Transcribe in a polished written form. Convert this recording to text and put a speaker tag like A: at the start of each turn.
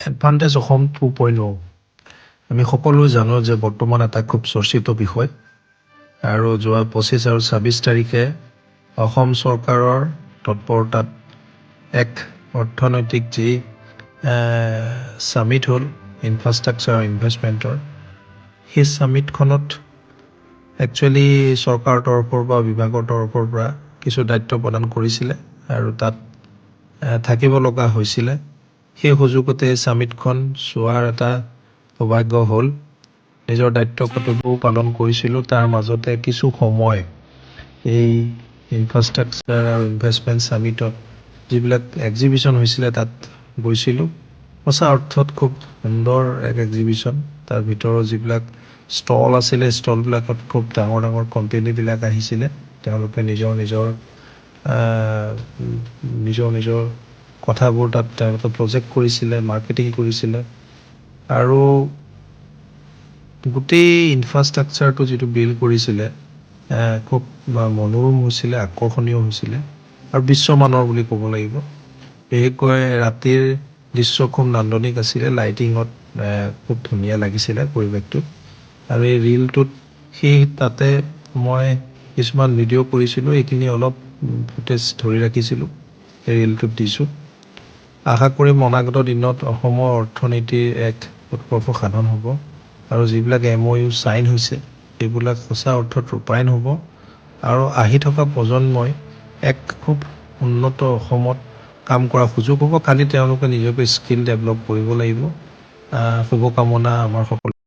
A: advantage Assam 2.0 আমি সকলোৱে জানো যে বৰ্তমান এটা খুব চৰ্চিত বিষয় আৰু যোৱা 25 আৰু 26 তাৰিখে অসম চৰকাৰৰ তৎপৰতাত এক অৰ্থনৈতিক যি সামিট হ'ল ইনফ্ৰাষ্ট্ৰাকচাৰ ইনভেষ্টমেণ্টৰ সেই সামিটখনত একচুৱেলি চৰকাৰৰ তৰফৰ বা বিভাগৰ তৰফৰ পৰা কিছু দায়িত্ব প্ৰদান কৰিছিলে আৰু তাত থাকিব লগা হৈছিলে সেই সুযোগতে সামিটখন চোৱাৰ এটা সৌভাগ্য হ'ল নিজৰ দায়িত্ব কৰ্তব্যও পালন কৰিছিলোঁ তাৰ মাজতে কিছু সময় এই ইনফ্ৰাষ্ট্ৰাকচাৰ আৰু ইনভেষ্টমেণ্ট সামিটত যিবিলাক এক্সিবিশ্যন হৈছিলে তাত গৈছিলোঁ সঁচা অৰ্থত খুব সুন্দৰ এক এক্সিবিশ্যন তাৰ ভিতৰত যিবিলাক ষ্টল আছিলে ষ্টলবিলাকত খুব ডাঙৰ ডাঙৰ কোম্পানীবিলাক আহিছিলে তেওঁলোকে নিজৰ নিজৰ কথাবোৰ তাত তেওঁলোকে প্ৰজেক্ট কৰিছিলে মাৰ্কেটিং কৰিছিলে আৰু গোটেই ইনফ্ৰাষ্ট্ৰাকচাৰটো যিটো বিল্ড কৰিছিলে খুব মনোৰম হৈছিলে আকৰ্ষণীয় হৈছিলে আৰু বিশ্বমানৰ বুলি ক'ব লাগিব বিশেষকৈ ৰাতিৰ দৃশ্য খুব নান্দনিক আছিলে লাইটিঙত খুব ধুনীয়া লাগিছিলে পৰিৱেশটো আৰু এই ৰিলটোত সেই তাতে মই কিছুমান ভিডিঅ' কৰিছিলোঁ এইখিনি অলপ ফুটেজ ধৰি ৰাখিছিলোঁ এই ৰিলটোত দিছোঁ আশা কৰিম অনাগত দিনত অসমৰ অৰ্থনীতিৰ এক উৎকৰ্ষ সাধন হ'ব আৰু যিবিলাক MOU চাইন হৈছে সেইবিলাক সঁচা অৰ্থত ৰূপায়ণ হ'ব আৰু আহি থকা প্ৰজন্মই এক খুব উন্নত অসমত কাম কৰা সুযোগ হ'ব খালি তেওঁলোকে নিজকে স্কিল ডেভেলপ কৰিব লাগিব শুভকামনা আমাৰ সকলো